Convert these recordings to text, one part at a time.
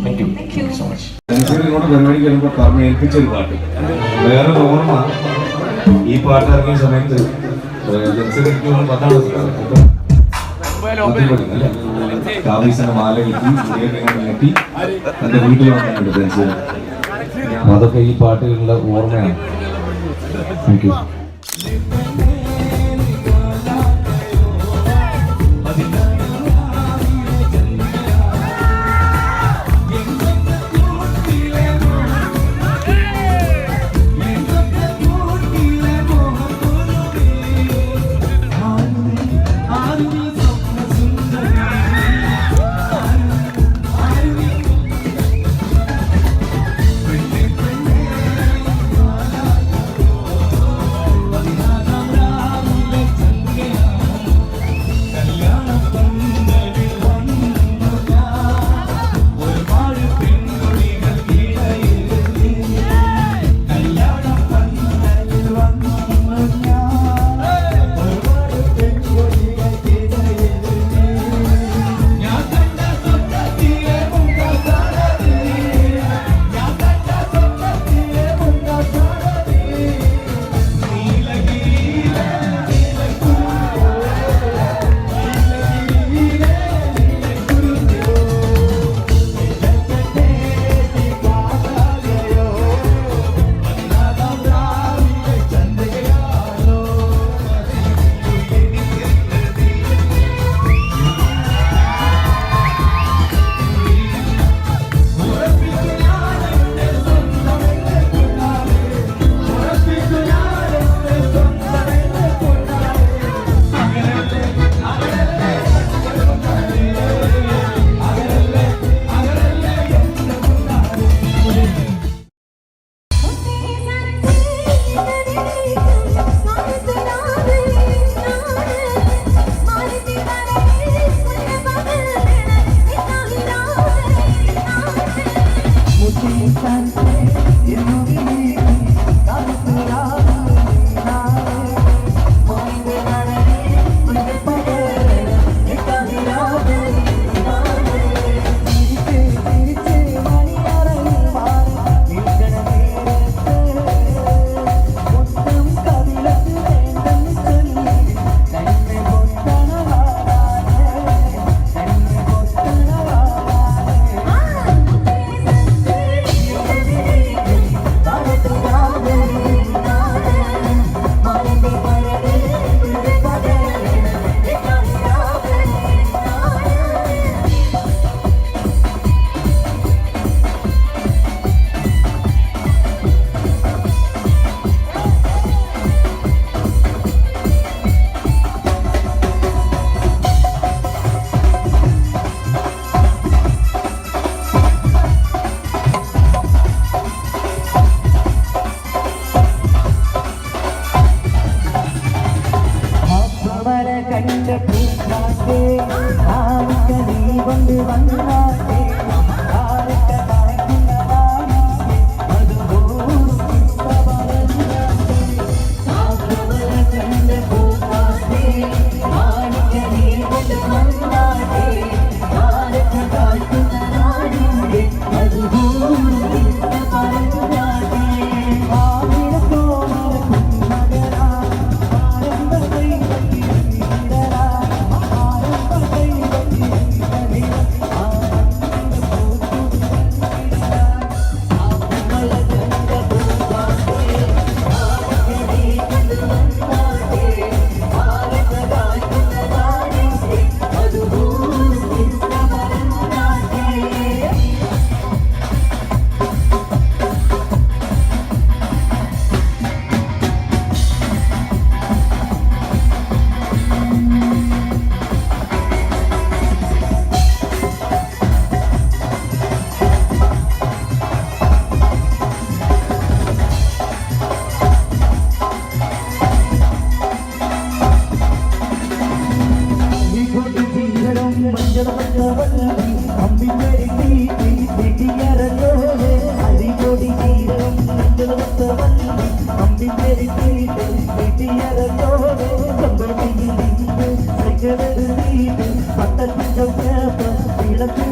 Thank you so much. പരിപാടി കഴിയുമ്പോൾ പറഞ്ഞ് ഏൽപ്പിച്ചൊരു പാട്ട്, വേറൊരു ഓർമ്മ. ഈ പാട്ട് ഇറങ്ങിയ സമയത്ത് പത്താം കാവീസിന്റെ മാല കെട്ടി എന്റെ വീട്ടിൽ വന്നിട്ടുണ്ട് ഡാൻസ്. അതൊക്കെ ഈ പാട്ടുകളുടെ ഓർമ്മയാണ്. Thank you.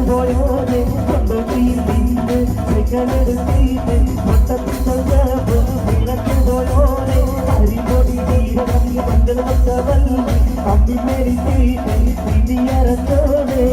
Boy പോലെ കൊണ്ടുപോയി നിന്ന് കൈകളെടുത്തിട്ട് വിളക്കുപോലെ അരിപൊടി നീരവി മണ്ഡല വല്ലി അമ്മി മേടിച്ചിട്ട് പിന്നിയറച്ചോടെ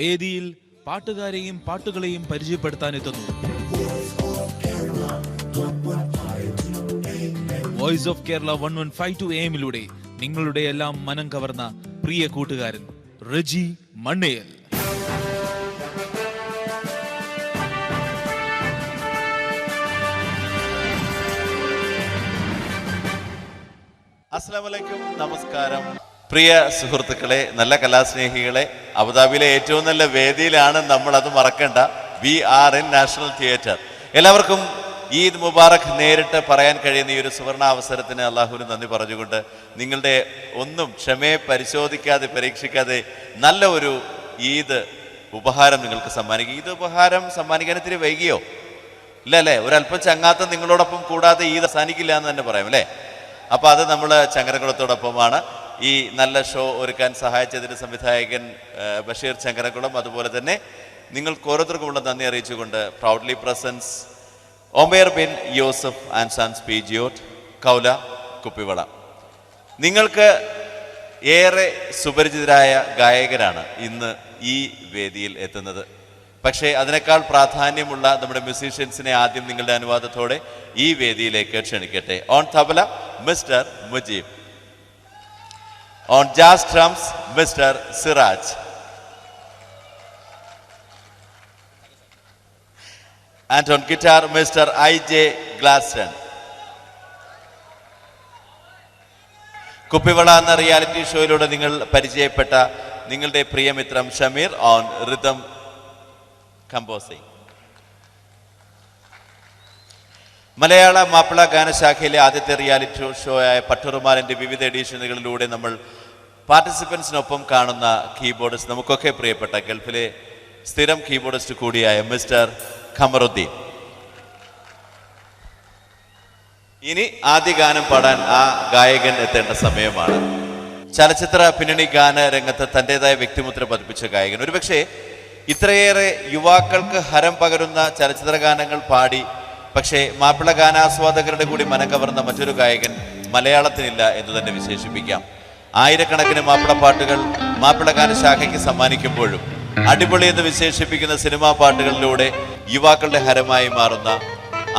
വേദിയിൽ പാട്ടുകാരെയും പാട്ടുകളെയും പരിചയപ്പെടുത്താനെത്തുന്നു വോയിസ് ഓഫ് കേരള 1152 AM നിങ്ങളുടെ എല്ലാം മനം കവർന്ന പ്രിയ കൂട്ടുകാരൻ റജി മണ്ണേൽ. അസ്സലാമു അലൈക്കും, നമസ്കാരം. പ്രിയ സുഹൃത്തുക്കളെ, നല്ല കലാസ്നേഹികളെ, അബുദാബിയിലെ ഏറ്റവും നല്ല വേദിയിലാണ് നമ്മൾ, അത് മറക്കണ്ട. We are in national theatre. എല്ലാവർക്കും ഈദ് മുബാറക് നേരിട്ട് പറയാൻ കഴിയുന്ന ഈ ഒരു സുവർണ അവസരത്തിന് അള്ളാഹുവിന് നന്ദി പറഞ്ഞുകൊണ്ട് നിങ്ങളുടെ ഒന്നും ക്ഷമയെ പരിശോധിക്കാതെ പരീക്ഷിക്കാതെ നല്ല ഒരു ഈദ് ഉപഹാരം നിങ്ങൾക്ക് സമ്മാനിക്കും. ഈദ് ഉപഹാരം സമ്മാനിക്കാൻ ഇത്തിരി വൈകിയോ? ഇല്ല അല്ലേ? ഒരല്പം ചങ്ങാത്തം നിങ്ങളോടൊപ്പം കൂടാതെ ഈദ് അവസാനിക്കില്ല എന്ന് തന്നെ പറയാം അല്ലേ? അപ്പോൾ അത് നമ്മൾ ചങ്ങരകുളത്തോടൊപ്പമാണ്. ഈ നല്ല ഷോ ഒരുക്കാൻ സഹായിച്ചതിന് സംവിധായകൻ ബഷീർ ചങ്ങരകുളം, അതുപോലെ തന്നെ നിങ്ങൾക്ക് ഓരോരുത്തർക്കുമുള്ള നന്ദി അറിയിച്ചുകൊണ്ട് proudly presents Omer bin Yousef and sons പീജിയോട്ട്, കൗല, കുപ്പിവള. നിങ്ങൾക്ക് ഏറെ സുപരിചിതരായ ഗായകരാണ് ഇന്ന് ഈ വേദിയിൽ എത്തുന്നത്. പക്ഷേ അതിനേക്കാൾ പ്രാധാന്യമുള്ള നമ്മുടെ മ്യൂസീഷ്യൻസിനെ ആദ്യം നിങ്ങളുടെ അനുവാദത്തോടെ ഈ വേദിയിലേക്ക് ക്ഷണിക്കട്ടെ. On tabla mister Mujeeb, on jazz drums mister Siraj, and on guitar mister IJ Glaston. Kuppivala എന്ന റിയാലിറ്റി ഷോയിലൂടെ നിങ്ങൾ പരിചയപ്പെട്ട നിങ്ങളുടെ പ്രിയമിത്രം Shameer on rhythm composing. Malayala Mappila ഗാനശാഖയിലെ ആദ്യത്തെ റിയാലിറ്റി ഷോ ആയ പട്ടുറുമാലിൻ്റെ വിവിധ എഡിഷനുകളിലൂടെ നമ്മൾ പാർട്ടിസിപ്പൻസിനൊപ്പം കാണുന്ന കീബോർഡിസ്റ്റ്, നമുക്കൊക്കെ പ്രിയപ്പെട്ട ഗൾഫിലെ സ്ഥിരം കീബോർഡിസ്റ്റ് കൂടിയായ മിസ്റ്റർ ഖമറുദ്ദീൻ. ഇനി ആദ്യ ഗാനം പാടാൻ ആ ഗായകൻ എത്തേണ്ട സമയമാണ്. ചലച്ചിത്ര പിന്നണി ഗാന രംഗത്ത് തൻ്റെതായ വ്യക്തിമുദ്ര പതിപ്പിച്ച ഗായകൻ. ഒരുപക്ഷെ ഇത്രയേറെ യുവാക്കൾക്ക് ഹരം പകരുന്ന ചലച്ചിത്ര ഗാനങ്ങൾ പാടി പക്ഷേ മാപ്പിള ഗാനാസ്വാദകരുടെ കൂടി മനം കവർന്ന മറ്റൊരു ഗായകൻ മലയാളത്തിനില്ല എന്ന് തന്നെ വിശേഷിപ്പിക്കാം. ആയിരക്കണക്കിന് മാപ്പിള പാട്ടുകൾ മാപ്പിള ഗാനശാഖയ്ക്ക് സമ്മാനിക്കുമ്പോഴും അടിപൊളി എന്ന് വിശേഷിപ്പിക്കുന്ന സിനിമാ പാട്ടുകളിലൂടെ യുവാക്കളുടെ ഹരമായി മാറുന്ന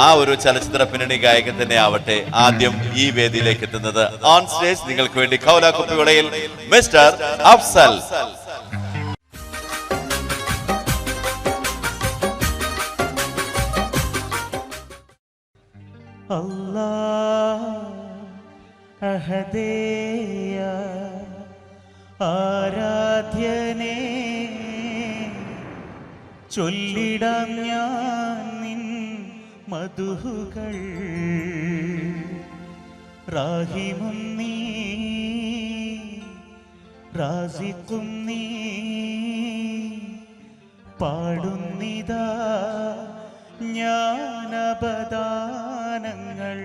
ആ ഒരു ചലച്ചിത്ര പിന്നണി ഗായകൻ തന്നെ ആവട്ടെ ആദ്യം ഈ വേദിയിലേക്ക് എത്തുന്നത്. ഓൺ സ്റ്റേജ് നിങ്ങൾക്ക് വേണ്ടി കൗല കുപ്പിവളയിൽ മിസ്റ്റർ അഫ്സൽ. അല്ലാഹ് അഹദേ ആരാധ്യനേ ചൊല്ലിടാം ഞാൻ നിൻ മധുഹുകൾ റാഹിമും നീ റാസിഖും നീ പാടുന്നിതാ ജ്ഞാനപദാനങ്ങൾ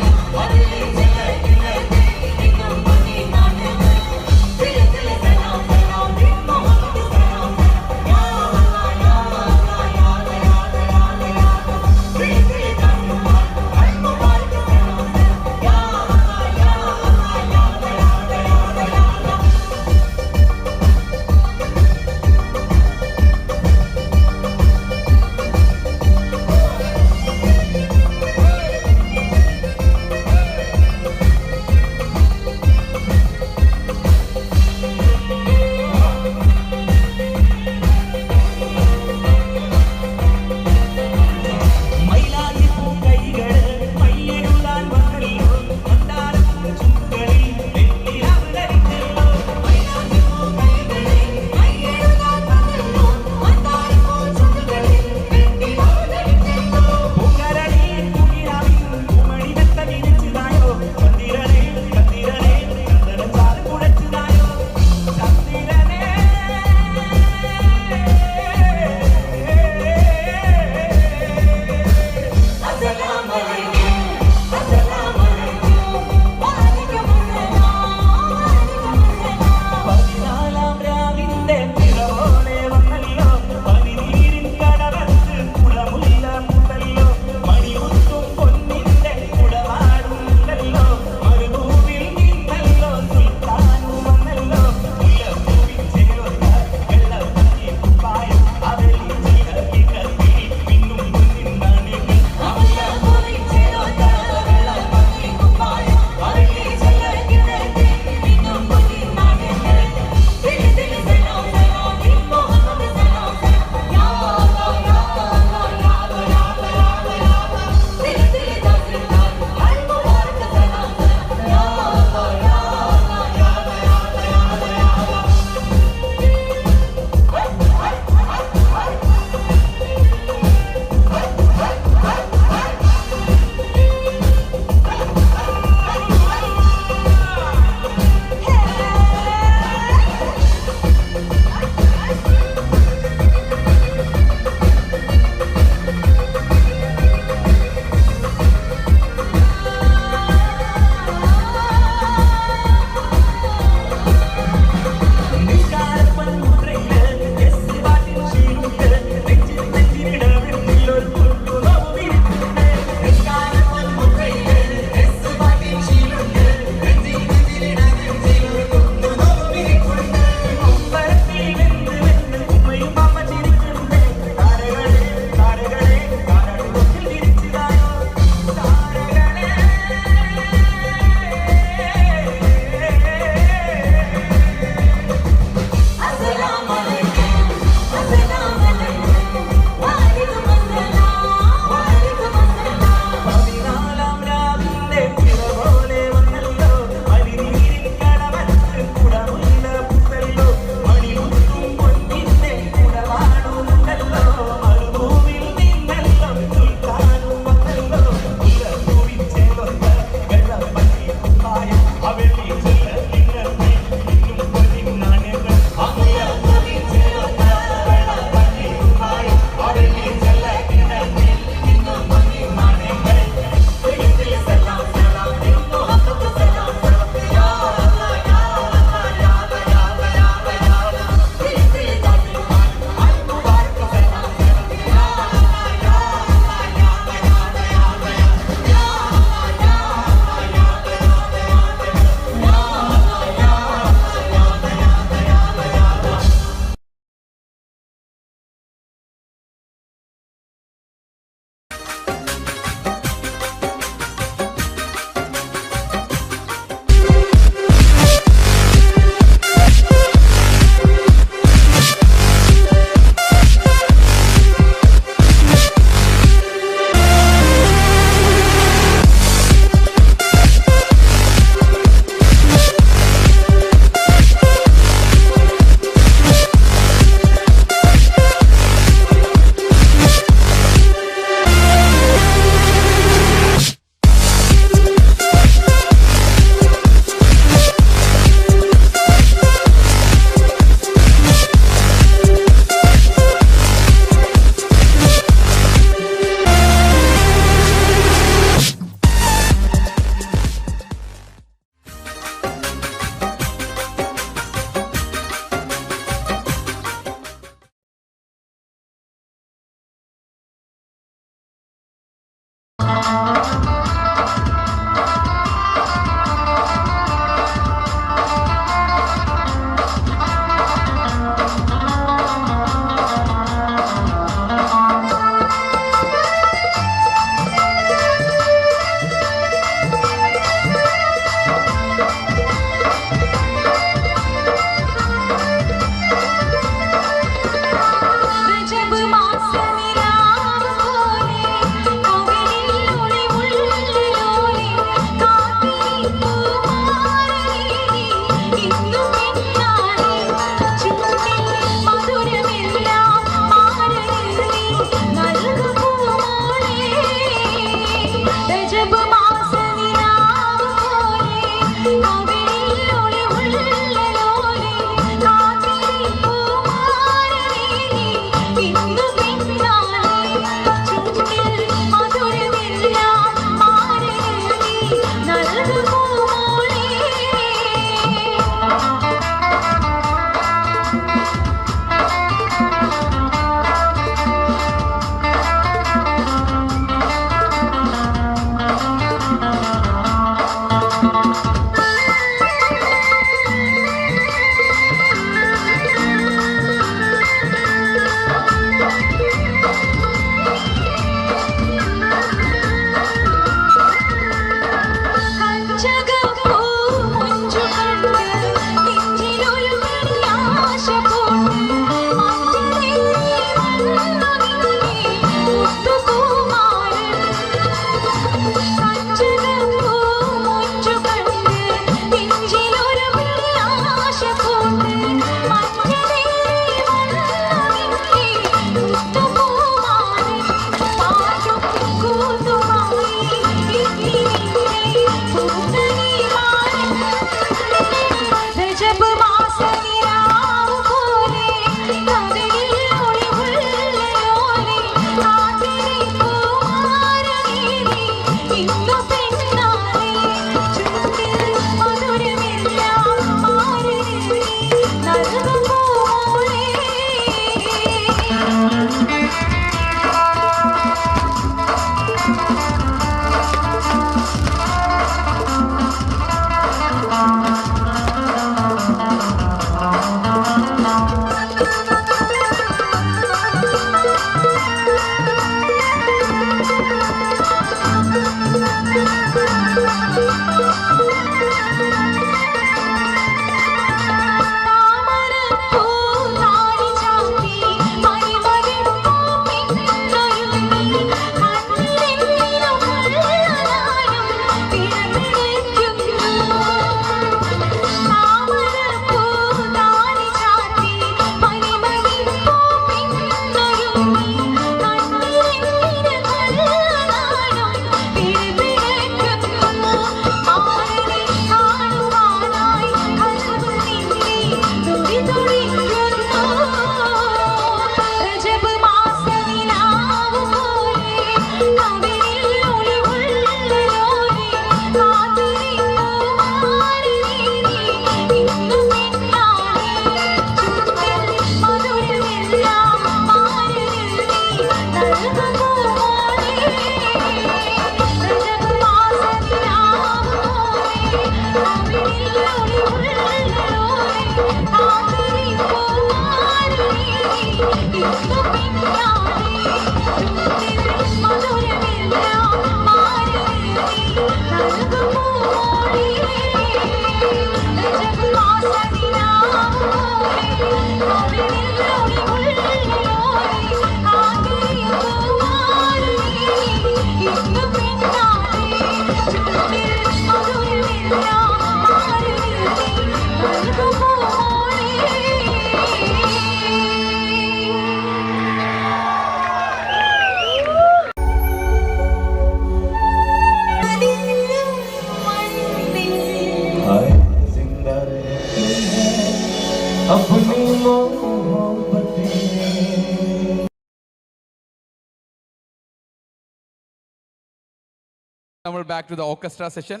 നമ്മൾ back to the orchestra session.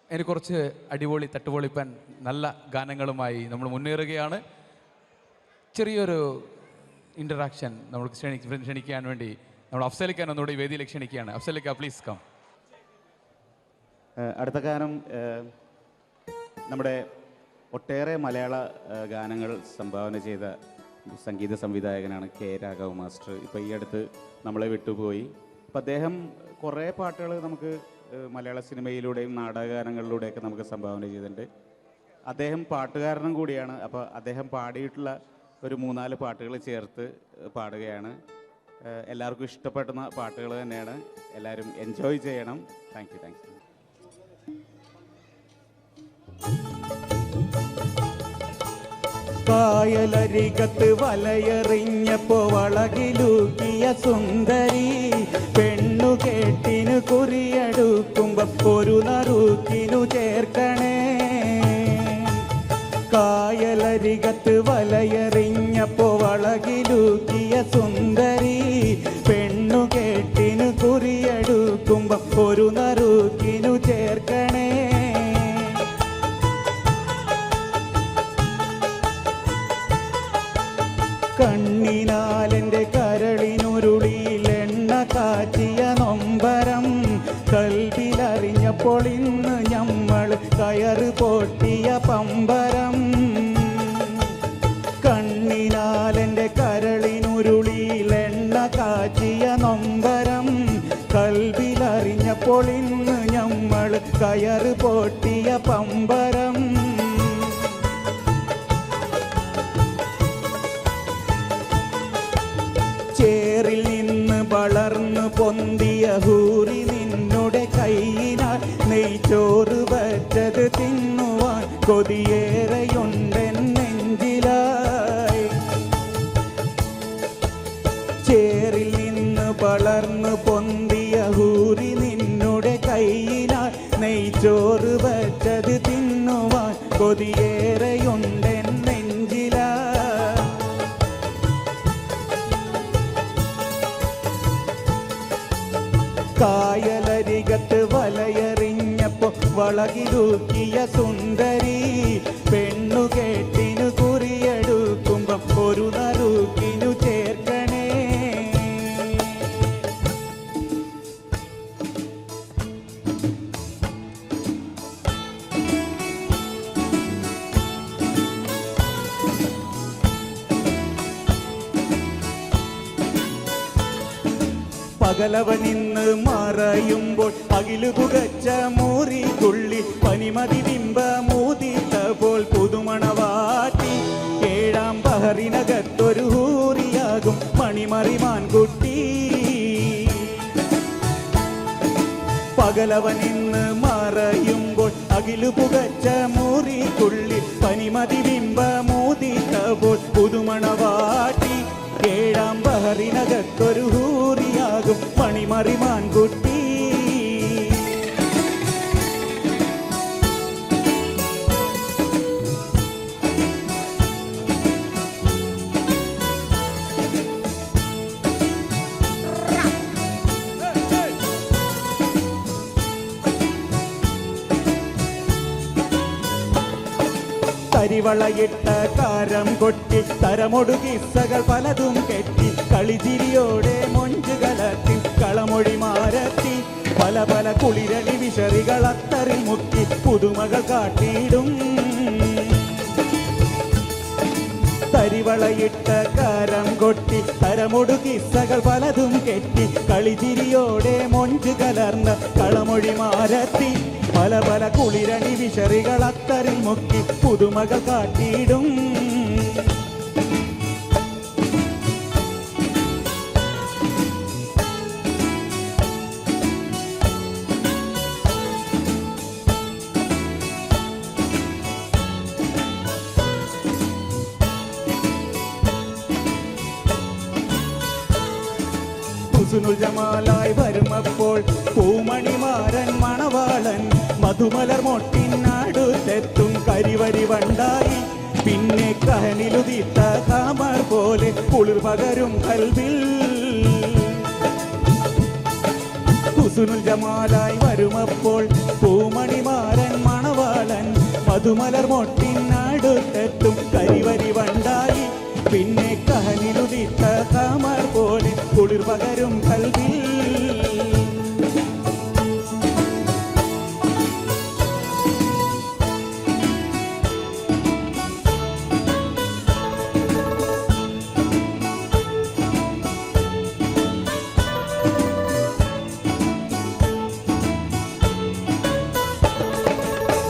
അതിന് കുറച്ച് അടിപൊളി തട്ടുപൊളിപ്പൻ നല്ല ഗാനങ്ങളുമായി നമ്മൾ മുന്നേറുകയാണ്. ചെറിയൊരു ഇൻറ്ററാക്ഷൻ നമ്മൾക്ക് ക്ഷണിക്കാൻ വേണ്ടി നമ്മൾ അഫ്സലിക്കാൻ ഒന്നുകൂടി വേദിയിലേക്ക് ക്ഷണിക്കുകയാണ്. അഫ്സലിക്ക പ്ലീസ് കം. അടുത്ത ഗാനം നമ്മുടെ ഒട്ടേറെ മലയാള ഗാനങ്ങൾ സംഭാവന ചെയ്ത സംഗീത സംവിധായകനാണ് കെ രാഘവ് മാസ്റ്റർ. ഇപ്പോൾ ഈ അടുത്ത് നമ്മളെ വിട്ടുപോയി. അപ്പം അദ്ദേഹം കുറേ പാട്ടുകൾ നമുക്ക് മലയാള സിനിമയിലൂടെയും നാടകഗാനങ്ങളിലൂടെയൊക്കെ നമുക്ക് സംഭാവന ചെയ്തിട്ടുണ്ട്. അദ്ദേഹം പാട്ടുകാരനും കൂടിയാണ്. അപ്പോൾ അദ്ദേഹം പാടിയിട്ടുള്ള ഒരു 3-4 പാട്ടുകൾ ചേർത്ത് പാടുകയാണ്. എല്ലാവർക്കും ഇഷ്ടപ്പെടുന്ന പാട്ടുകൾ തന്നെയാണ്. എല്ലാവരും എൻജോയ് ചെയ്യണം. Thank you. കായലരികത്ത് വലയെറിഞ്ഞപ്പോ വളകിലൂക്കിയ സുന്ദരി പെണ്ണു കേട്ടിനു കുറിയെടുക്കുമ്പോ ഒരു നറുക്കിനു ചേർക്കണേ. കായലരികത്ത് വലയെറിഞ്ഞപ്പോ വളകിലൂക്കിയ സുന്ദരി പെണ്ണു കേട്ടിനു കുറിയെടുക്കുമ്പോ ഒരു നറുക്കിനു ചേർക്കണേ. കണ്ണിനാലെൻ്റെ കരളിനുരുളിയിൽ എണ്ണ കാച്ചിയ നൊമ്പരം കൽവിലറിഞ്ഞപ്പോൾ ഇന്ന് ഞമ്മൾ കയറ് പൊട്ടിയ പമ്പരം. കണ്ണിനാലെൻ്റെ കരളിനുരുളിയിൽ എണ്ണ കാച്ചിയ നൊമ്പരം കൽവിലറിഞ്ഞപ്പോൾ ഇന്ന് ഞമ്മൾ കയറ് പൊട്ടിയ പമ്പരം. ചേറിൽ നിന്ന് വളർന്നു പൊന്തിയ ഹൂറി നിന്നുടെ കൈയിനാൽ നെയ്ച്ചോറ് വച്ചത് തിന്നുവാൻ കൊതിയേറെയുണ്ടെൻ നെഞ്ചിലായി. ചേറിൽ നിന്ന് വളർന്നു പൊന്തിയ ഹൂറി നിന്നുടെ കൈയിനാൽ നെയ്ച്ചോറ് വച്ചത് തിന്നുവാൻ കൊതിയേറെയുണ്ടെൻ നെഞ്ചിലായി. കായലരികത്ത് വലയെറിഞ്ഞപ്പോ വളകിലൂക്കിയ സുന്ദരി പെണ്ണു കേട്ടിനു പകലവനിന്ന് മറയുമ്പോൾ അകിലു പുകച്ച മൂറിക്കുള്ളി പനിമതി ബിംബ മൂതിത്ത പോൽ പുതുമണവാട്ടി ഏഴാം ബഹറിനകത്തൊരു ഹൂറിയാകും മണിമറിമാൻകുട്ടി പകലവനിന്ന് മറയുമ്പോൾ അകിലു പുകച്ച മൂറിക്കുള്ളി പനിമതി ബിംബ മൂതിത്ത പോൽ പുതുമണവാട്ടി ഏഴാം ബഹറിനകത്തൊരു ഹൂറിയാകും മണിമറിമാൻകുട്ടി കരിവളയിട്ട കാരം കൊട്ടി തരമൊടു കിസ്സകൾ പലതും കെട്ടി കളിചിരിയോടെ മൊഞ്ചു കലത്തി കളമൊഴി മാരത്തി പല പല കുളിരളി വിശറികൾ അത്തറിൽ മുക്കി പുതുമകൾ കാട്ടിയിടും കരിവളയിട്ട കാരം കൊട്ടി തരമൊടു കിസ്സകൾ പലതും കെട്ടി കളിചിരിയോടെ മൊഞ്ചു കലർന്ന കളമൊഴി മാരത്തി പല പല കുളിരണി വിശറികൾ അത്തറിൽ മുക്കി പുതുമകൾ കാട്ടിയിടും ഹുസ്നുൽ ജമാലായി വരുമപ്പോൾ പൂമണിമാരൻ മണവാളൻ മധുമലർ മൊട്ടിനടുത്തെത്തും കരിവരി വണ്ടായി പിന്നെ കഹനിലുതിത്ത കാമർ പോലെ കുളിർ പകരും കൽവിൽ ഹുസ്നുൽ ജമാലായി വരുമപ്പോൾ പൂമണിമാരൻ മണവാളൻ മധുമലർ മൊട്ടിനടുത്തെത്തും കരിവരി വണ്ടായി പിന്നെ കഹനിലുതിത്ത കാമർ പോലെ കുളിർ പകരും കൽവിൽ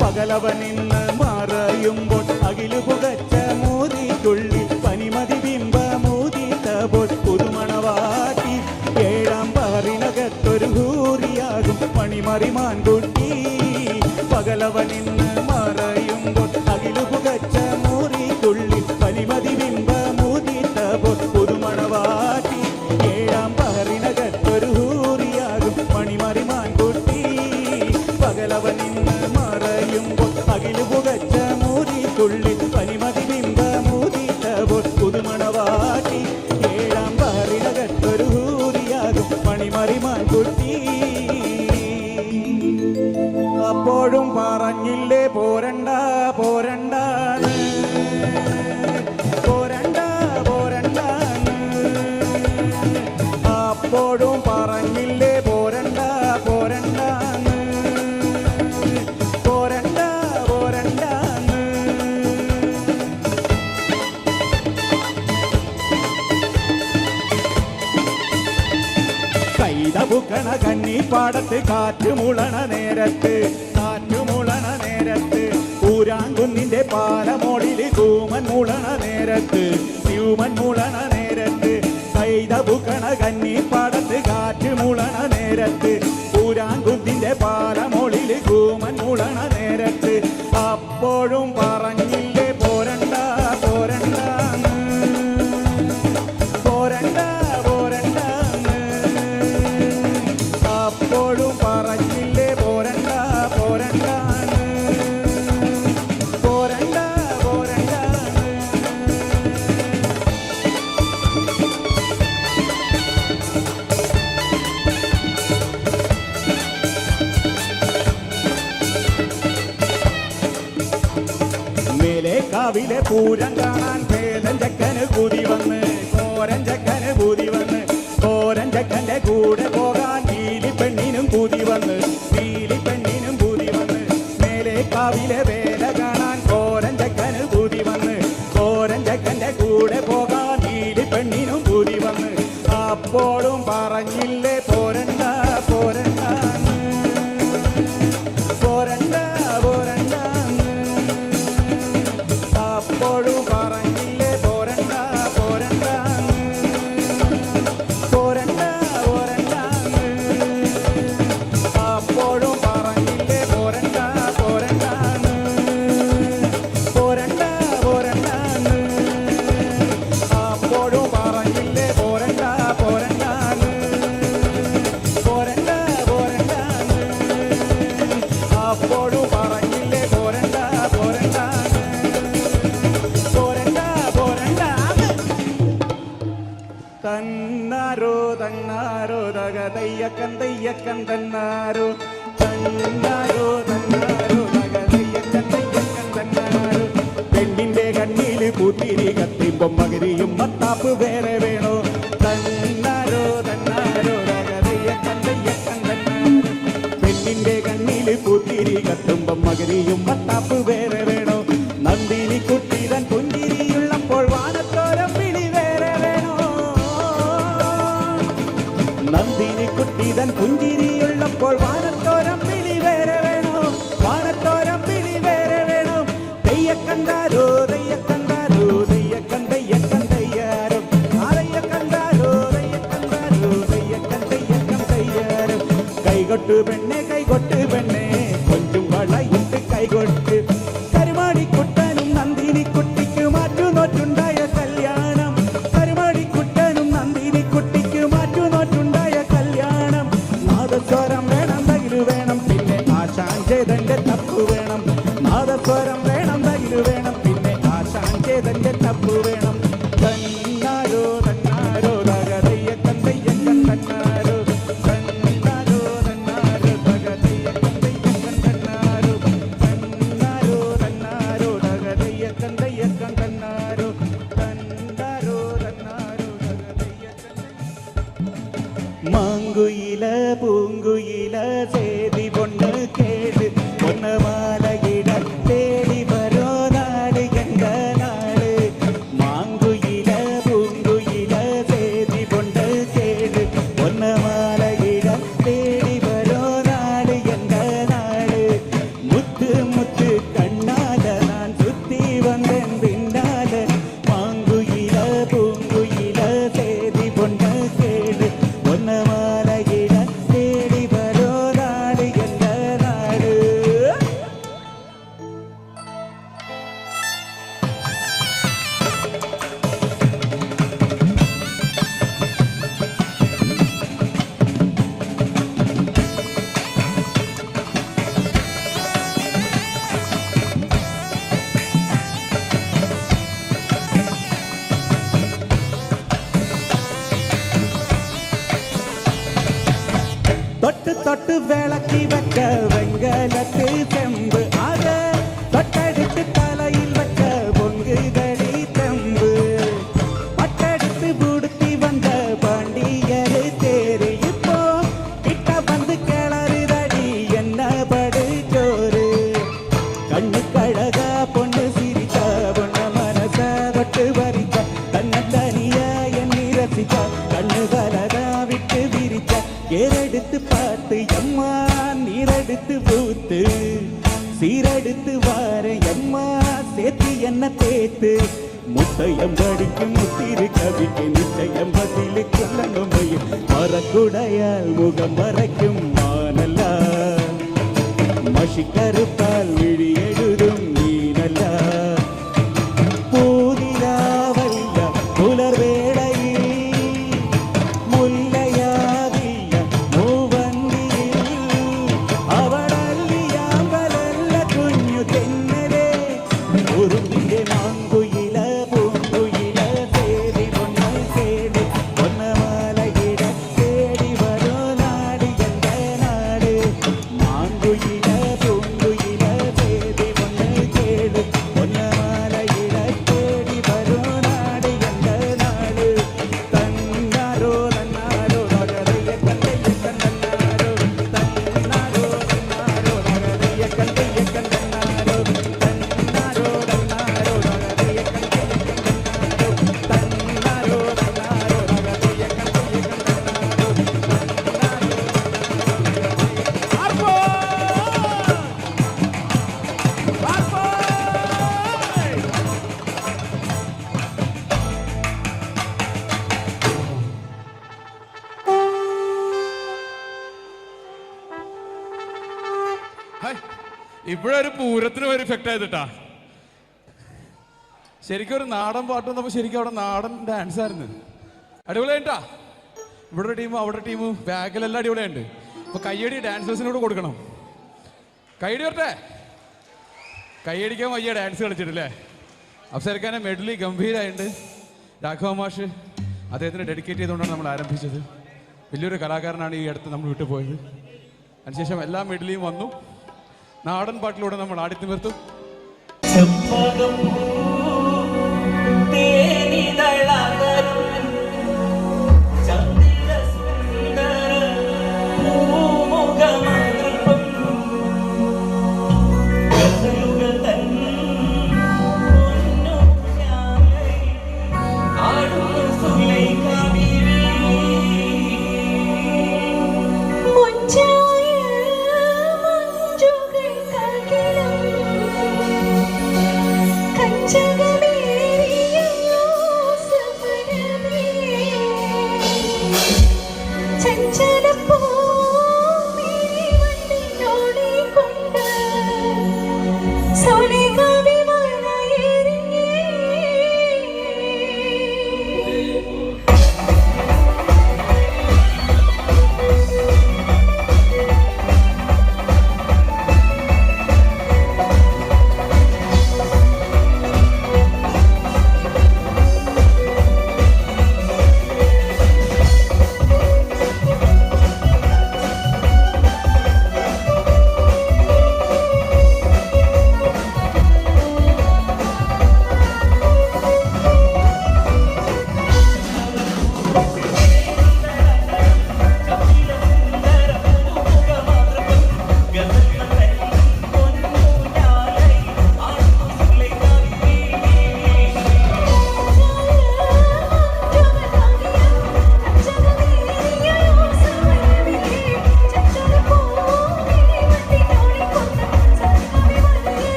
പകലവനിന്ന് മറയുമ്പോൾ അകിലു പുകച്ച മൂതിക്കുള്ളി പനിമതി ബിംബ മൂതിത്ത പോൽ പുതുമണവാട്ടി ഏഴാം ബഹറിനകത്തൊരു ഹൂറിയാകും മണിമറിമാൻകുട്ടി പകലവനിന്ന് മറയുമ്പോൾ അകിലു പുകച്ച മൂറിക്കുള്ളി പനിമതി ബിംബ മൂതിത്ത പോൽ പുതുമണവാട്ടി ഏഴാം ബഹറിനകത്തൊരു ഹൂറിയാകും മണിമറിമാൻകുട്ടി പകലവനിന്ന് മറയുമ്പോൾ അകിലു പുകച്ച മൂറിക്കുള്ളി പനിമതി ബിംബ മൂതിത്ത പോൽ പുതുമണവാട്ടി ഏഴാം ബഹറിനകത്തൊരു ഹൂറിയാകും മണിമറിമാൻകുട്ടി അപ്പോഴും പറഞ്ഞില്ലേ പോരണ്ട പോരണ്ട പോരണ്ട പോരണ്ട അപ്പോഴും പറഞ്ഞില്ലേ പോരണ്ട പോരണ്ട പോരണ്ട പോരണ്ട കൈതപുക്കണ കന്നിപ്പാടത്ത് കാറ്റുമുളണ നേരത്ത് ൂരാങ്കുന്നിന്റെ പാലമോളില് കൂമൻ മുളണ നേരത്ത് സ്യൂമൻ മുളണ നേരത്ത് കൈതപുക്കണ കന്നിപ്പാടത്ത് കാറ്റുമുളണ നേരത്ത് ൂരാങ്കുന്നിന്റെ പാലമോളില് കൂമൻ മുളണ നേരത്ത് അപ്പോഴും പറഞ്ഞില്ലേ പോരണ്ട പോരണ്ട പോരണ്ട പോരണ്ട അപ്പോഴും പറഞ്ഞില്ലേ പോരണ്ട പോരണ്ട പോരണ്ട പോരണ്ട മേലെ കാവിലെ പൂരം കാണാൻ ഭേദം ചക്കന് കൂതി വന്ന് കോരൻ ചക്കന് കൂതി വന്ന് കോരൻ ചക്കന്റെ കൂടെ പോകാൻ നീലിപ്പെണ്ണിനും കൂതി വന്ന് നീലിപ്പെണ്ണിനും കൂതി വന്ന് മേലെ കാവിലെ വേല കാണാൻ കോരൻ ചക്കന് കൂതി വന്ന് കോരൻ ചക്കന്റെ കൂടെ പോകാൻ നീലിപ്പെണ്ണിനും കൂതി വന്ന് അപ്പോഴും പറഞ്ഞില്ലേ തകതയ്യക്കൻ തയ്യക്കൻ തന്നാരോ തന്നാരോ തന്നാരോ തകതയ്യക്കൻ തയ്യക്കൻ തന്നാരോ പെണ്ണിന്റെ കണ്ണില് പൂത്തിരി കത്തിമ്പം മകരിയും മത്താപ്പ് വേറെ വേണോ തന്നാരോ തന്നാരോ തകതയ്യക്കൻ തയ്യക്കൻ തന്നാരോ പെണ്ണിന്റെ കണ്ണില് പൂത്തിരി കത്തുമ്പം മകരിയും മത്താപ്പ് വേറെ വേണോ നന്ദിനി കുട്ടിതൻ പുഞ്ചിരിയുള്ളപ്പോൾ വാനത്തോരം വിളി വേറെ വേണോ നന്ദിനി കുട്ടിതൻ പുഞ്ചിരിയുള്ളപ്പോൾ വാനത്തോരം വിളി വേറെ വേണോ വാനത്തോരം വിളി വേറെ വേണോ തെയ്യക്കണ്ടാരോ തെയ്യക്കണ്ടാരോ തെയ്യക്കൻ തെയ്യക്കൻ തെയ്യാരോ ആരയ്യക്കണ്ടാരോ തെയ്യക്കണ്ടാരോ തെയ്യക്കൻ തെയ്യക്കൻ തെയ്യാരോ കൈകൊട്ട് പെണ്ണെ കൊഞ്ചും വളയിട്ട് കൈകൊട്ട് കരുമാടിക്കുട്ടനും നന്ദിനി കുട്ടിക്ക് മാറ്റുനോറ്റുണ്ടായ കല്യാണം കരുമാടിക്കുട്ടനും നന്ദിനി കുട്ടിക്ക് മാറ്റുനോറ്റുണ്ടായ കല്യാണം നാദസ്വരം വേണം തകില് വേണം പിന്നെ ആശാൻ ചെയ്തന്റെ തപ്പ് വേണം നാദസ്വരം വേണം തകില് വേണം പിന്നെ ആശാൻ ചെയ്തന്റെ തപ്പ് വേണം തന്നാരോ തന്നാരോ തകതയ്യക്കൻ തയ്യക്കൻ തന്നാരോ തന്നാരോ തന്നാരോ തകതയ്യക്കൻ തയ്യക്കൻ തന്നാരോ തന്നാരോ തന്നാരോ തകതയ്യക്കൻ തയ്യക്കൻ തന്നാരോ തന്നാരോ തന്നാരോ തകതയ്യക്കൻ മാങ്കുയില പൂങ്കുയില சேதி பொண்ணு கேடு பொண்ணு மாலையிட தேடி வரோ நாடு எங்க நாடு மாங்குயில பூங்குயில சேதி பொண்ணு கேடு பொண்ணு மாலையிட தேடி வரோ நாடு எங்க நாடு முத்து முத்து கண்ணால நான் சுத்தி வந்தேன் பின்னால மாங்குயில பூங்குயில சேதி பொண்ணு கேடு பொண்ணு மாலையிட தேடி வரோ நாடு எங்க நாடு தொட்டு தொட்டு விளக்கி வைக்க வெங்கலத்து செம்பு அத தொட்டெடுத்து தலையில் வைக்க பொங்குதடி தெம்பு பட்டெடுத்து புடுத்தி வந்த பாண்டியரு தேரு இப்போ கிட்ட வந்து கிளறுதடி என்ன படு சோறு கண்ணு கழகா பொண்ணு சிரிச்சா பொண்ண மனச தொட்டு வரிச்சா தன்ன தனியா எண்ணி ரசிச்சா கண்ணு வரதா விட்டு விரிச்சா கேரெடுத்து பார்த்து எம்மா நீரெடுத்து பூத்து சீரெடுத்து வார எம்மா சேர்த்து என்ன தேத்து முத்தையம் படிக்கும் முத்திரு கவிக்கு நிச்சயம் பதிலு சொல்லணும் மரக்குடையால் முகம் மறைக்கும் மானல்லா மஷி கருப்பால் விழி எழுதும் நீனல்லா பூதிராவல்ல புலர் வேளையில் മുല്ലയാകിയ മൂവന്തിയിൽ അവളല്ലിയാമ്പലല്ല കുഞ്ഞു തെന്നലേ ഉറുമ്പിന്റെ മാങ്കുയില പൂങ്കുയില തേടി പൊണ്ണു തേടി പൊന്നമാലയിട തേടി വരോ നാട് എന്റെ നാട് മാങ്കുയില പൂങ്കുയില തേടി പൊണ്ണു തേടി പൊന്നമാലയിട തേടി വരോ നാട് എന്റെ നാട് തന്നാരോ തന്നാരോ തകതയ്യക്കൻ തയ്യക്കൻ തന്നാരോ തന്നാരോ തന്നാരോ തകതയ്യക്കൻ തയ്യക്കൻ തന്നാരോ തന്നാരോ തന്നാരോ തകതയ്യക്കൻ തയ്യക്കൻ തന്നാരോ തന്നാരോ തന്നാരോ തകതയ്യക്കൻ തയ്യക്കൻ തന്നാരോ ഇപ്പോഴൊരു പൂരത്തിന് ഒരു ഇഫക്റ്റ് ആയതിട്ടാ ശരിക്കും ഒരു നാടൻ പാട്ട് വന്നപ്പോൾ ശരിക്കും അവിടെ നാടൻ ഡാൻസ് ആയിരുന്നു അടിപൊളിയായിട്ടാ ഇവിടെ ഒരു ടീമും അവിടെ ടീമും ബാക്കിലെല്ലാം അടിപൊളിയുണ്ട് അപ്പൊ കയ്യടി ഡാൻസേഴ്സിനോട് കൊടുക്കണം കയ്യടി വരട്ടെ കൈയടിക്കാൻ വയ്യ ഡാൻസ് കളിച്ചിട്ടില്ലേ അഫ്സർഖാനെ മെഡലി ഗംഭീരമായിട്ടുണ്ട് രാഘവ മാഷ് അദ്ദേഹത്തിന് ഡെഡിക്കേറ്റ് ചെയ്തുകൊണ്ടാണ് നമ്മൾ ആരംഭിച്ചത് വലിയൊരു കലാകാരനാണ് ഈ അടുത്ത് നമ്മൾ വിട്ടു പോയത്. അതിനുശേഷം എല്ലാ മെഡലിയും വന്നു. നാടൻ പാട്ടിലൂടെ നമ്മൾ ആടിത്തിമിർത്തും. കഞ്ച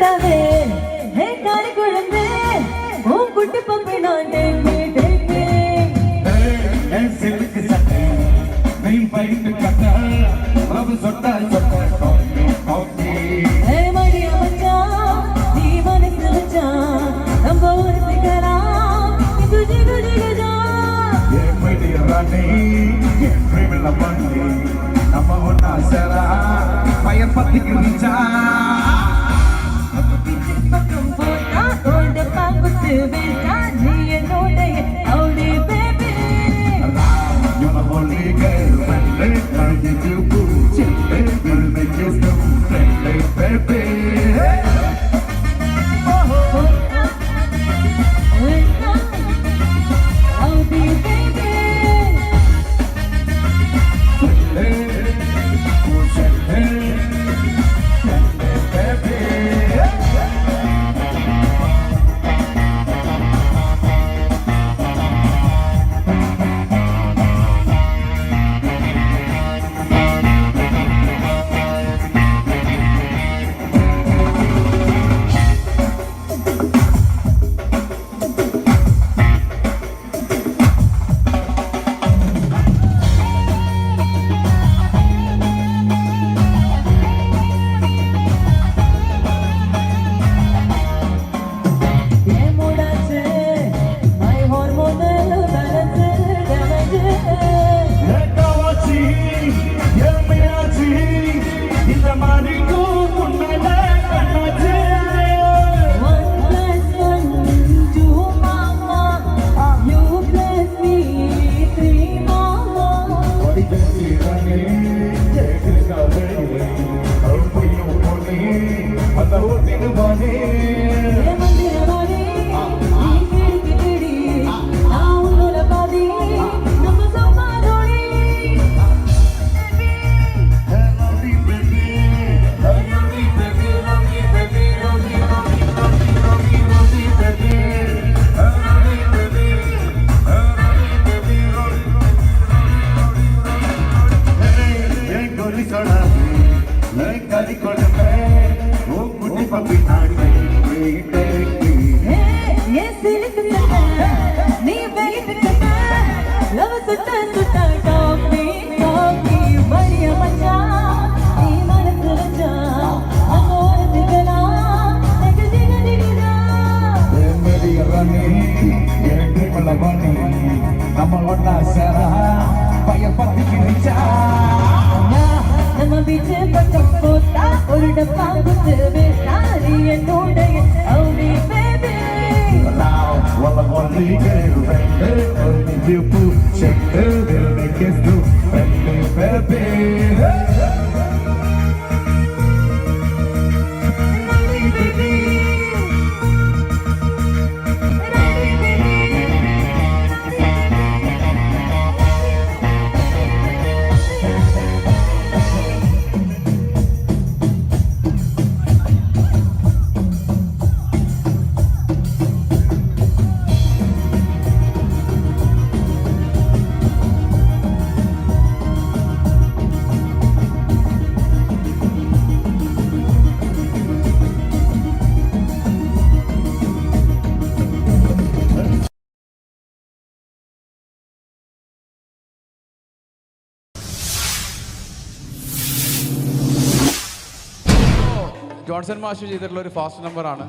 கிடாவே ஹே காரி குழம்பே ஓ குட்டி பம்பை நான் டேக்கே டேக்கே சிலுக்கு சட்டை நீ பைட்டு கட்ட ரவு சொட்ட சொட்ட காஃபி காஃபி ஹே மடியா மச்சான் நீ மனசு வச்சான் நம்ம ஒருத்திக்கலாம் துஜி துஜி கஜா ஏ மைடிய ராணி ஏ பிரேமல பண்ணி நம்ம ஒன்னா சேரா பயர் பத்திக்கு நிச்சா பக்கம் போட்டா ஓட பாங்குத்து வேட்டா நீ என்னோட Audi baby You're my only girlfriend, I'll give you bullshit, will make you so friendly, baby. Audi baby நம்ம ஒன்னா சேரா பயர் பத்திக்கு நிச்சா நம்ம பீச்சு பக்கம் போட்டா ஒரு டப்பா குத்து வேட்டா நீ என்னோட Audi baby Well, I'm only girlfriend, I'll give you bullshit, will make you so friendly, baby. Johnson മാഷ് ചെയ്തിട്ടുള്ള ഒരു ഫാസ്റ്റ് നമ്പറാണ്.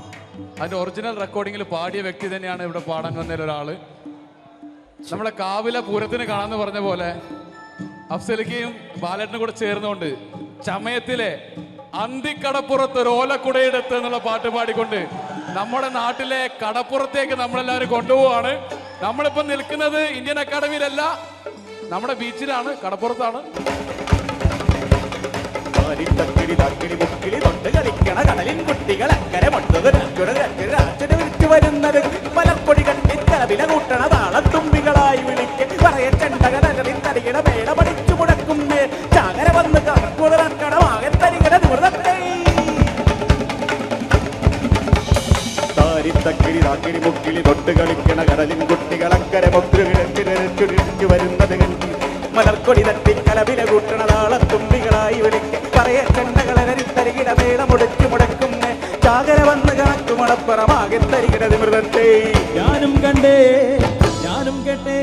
അതിൻ്റെ ഒറിജിനൽ റെക്കോർഡിങ്ങിൽ പാടിയ വ്യക്തി തന്നെയാണ് ഇവിടെ പാടാൻ വന്നതിൽ ഒരാൾ. നമ്മളെ കാവിലെ പൂരത്തിന് കാണാമെന്ന് പറഞ്ഞ പോലെ അഫ്സലിക്കയും ബാലേട്ടനും കൂടെ ചേർന്നുകൊണ്ട് ചമയത്തിലെ അന്തിക്കടപ്പുറത്ത് ഒരു ഓലക്കുടയെടുത്ത് എന്നുള്ള പാട്ട് പാടിക്കൊണ്ട് നമ്മുടെ നാട്ടിലെ കടപ്പുറത്തേക്ക് നമ്മളെല്ലാവരും കൊണ്ടുപോവാണ്. നമ്മളിപ്പോൾ നിൽക്കുന്നത് ഇന്ത്യൻ അക്കാഡമിയിലല്ല, നമ്മുടെ ബീച്ചിലാണ്, കടപ്പുറത്താണ്. കടലിൻ കുട്ടികൾ അക്കരെ വരുന്നത് മലപ്പൊടി കണ്ടി തലവില കൂട്ടണ താളത്തുമ്പികളായി വിളിക്ക് പറയ ചെണ്ടകടലിൻ തരികിട മേട പഠിച്ചു മുടക്കും ചാകര വന്ന് കടമാകെ തരികിട നിവൃത്തേ താരിത്തക്കിരി താക്കിരി മുക്കിളി തൊട്ട് കളിക്കണ കടലിൻ കുട്ടികൾ അക്കരെ മുക്കിഴച്ചു വരുന്നത് കണ്ടി മലർക്കൊടി തട്ടി കലവില കൂട്ടണ താളത്തുമ്പികളായി വിളിക്ക് പറയ ചെണ്ടകളരി തരികിട മേട മുടച്ചു മുടക്കും സാഗര വന്ന് കണക്ക് മണപ്പറമാകെ തരികിടത് മൃതത്തെ ഞാനും കണ്ടേ ഞാനും കേട്ടേ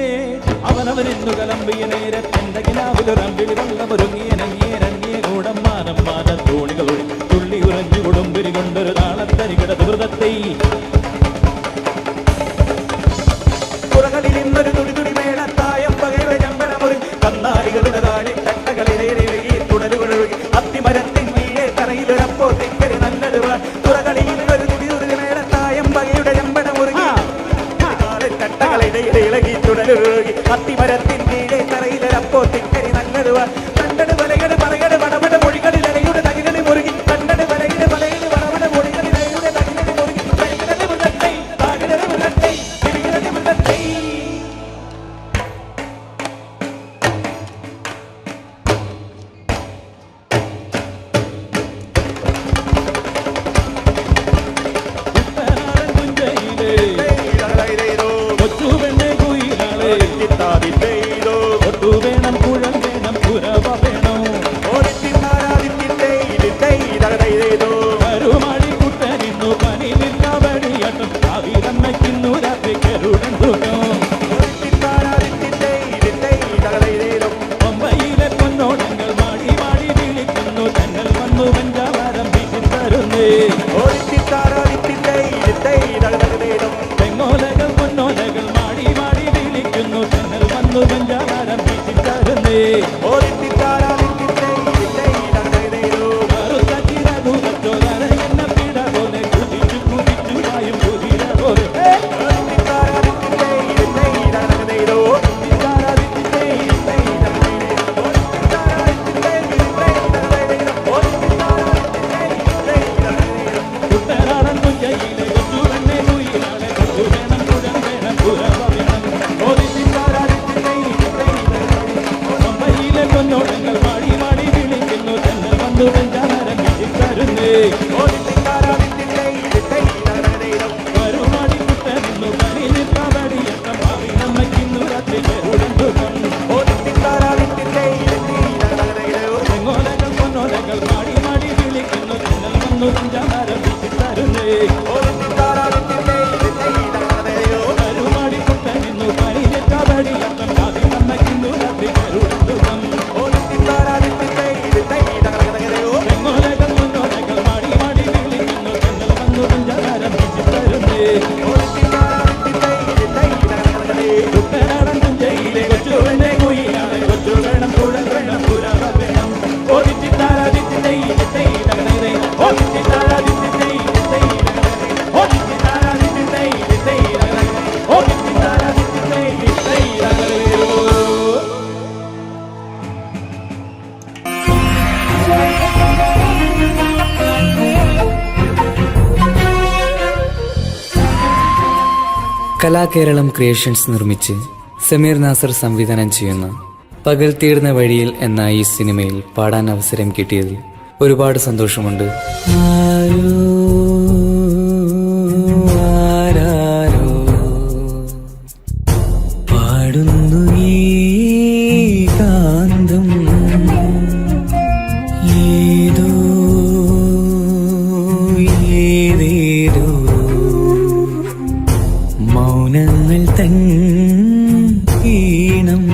അവനവനെന്നു കലമ്പിയ നേരത്തെന്റെ കിനാവിലൊരമ്പിളി വെള്ളമൊരുങ്ങിയനങ്ങിയരങ്ങിയ കൂടമ്മാനം മാന തോണികളൊഴി തുള്ളി ഉറഞ്ഞു കൊടുമ്പിരി കൊണ്ടൊരു താളത്തരികിടത് മൃതത്തെ പുറകളിൽ ഇന്നൊരു തുടി മേളത്തായം പകയുടെ ചമ്പരമൊരു കന്നാലികളുടെ താഴെ തട്ടകളിലേറി തുടലുകളൊഴുകി അത്തിമരത്തിൻ മീഴെ തറയിലൊരപ്പോ തിക്കരി നല്ലൊരു പുറകളിൽ ഇന്നൊരു തുടി മേളത്തായം പകയുടെ ചമ്പരമൊരുകി തട്ടകളിടയിലെ ഇളകി തുടലുകളൊഴുകി അത്തിമരത്തിൻ മീഴെ തറയിലൊരപ്പോ തിക്കരി നല്ലൊരു കണ്ടട് വലകട് പറകട് വടവട മൊഴികളിൽ ഇലയുടെ തകിലടി മുറുകി കണ്ടട് വലയുടെ വലയുടെ വടവട മൊഴികളിൽ ഇലയുടെ തകിലടി മുറുകി തകിലടി മുതട്ടൈ താകിലടി മുതട്ടൈ തിരികിലടി മുതട്ടൈ വേണം കുഴൽ വേണം പുരവ വേണം കരുമാടി കുട്ടനിന്നു പനിലില്ല വഴിയട്ടും കാവിലമ്മയ്ക്കുന്നു രാത്രി കരുടൻ പമ്പയിലെ പൊന്നോടങ്ങൾ മാടി മാടി വിളിക്കുന്നു തന്നൽ വന്നു പഞ്ചാവാരം വീട്ടിത്തരുന്നേ തെങ്ങോലകൾ പൊന്നോലകൾ മാടി മാടി വിളിക്കുന്നു തന്നൽ വന്നു പഞ്ചാവാരം വീട്ടിത്തരുന്നേ എന്ന പിട പോലെ കുതിച്ചു കുതിച്ചു വായും കുതിര പോലെ കുട്ടനാടൻ തുഞ്ചയിലെ കൊച്ചു തന്നെ കുയിലാളെ കൊച്ചു വേണം കുഴൽ വേണം പുരവ വേണം പമ്പയിലെ പൊന്നോടങ്ങൾ മാടി മാടി വിളിക്കുന്നു തന്നെ വന്നു പഞ്ചാരം വീട്ടിത്തരുന്നേ കരുമാടി കുട്ടനിന്നു പനി നിൽക്കാവടിയട്ടം ഭാവി നമ്മയ്ക്കുന്നു രാത്രി കരുടൻ ദുഃഖം തെങ്ങോലകൾ പൊന്നോലകൾ മാടി മാടി വിളിക്കുന്നു തന്നൽ വന്നു പഞ്ചാരം വീട്ടിത്തരുന്നേ കരുമാടി കുട്ടനിന്നു പനി നിൽക്കാവടിയട്ടം ഭാവി നമ്മയ്ക്കുന്നു രാത്രി കരുടൻ ദുഃഖം തെങ്ങോലകൾ പൊന്നോലകൾ മാടി മാടി വിളിക്കുന്നു തന്നൽ വന്നു പഞ്ചാരം വീട്ടിത്തരുന്നേ കുട്ടനാടൻ തുഞ്ചയിലെ കൊച്ചു തന്നെ കുയിലാളെ കൊച്ചു വേണം കുഴൽ വേണം പുരവ വേണം കലാകേരളം ക്രിയേഷൻസ് നിർമ്മിച്ച് സമീർ നാസർ സംവിധാനം ചെയ്യുന്ന പകൽ തീർന്ന വഴിയിൽ എന്ന ഈ സിനിമയിൽ പാടാൻ അവസരം കിട്ടിയതിൽ ഒരുപാട് സന്തോഷമുണ്ട്. പാടുന്നു ഈ കാന്തം ഏതോ ഏതേതോ മൗനങ്ങൾ തൻ ഈണം.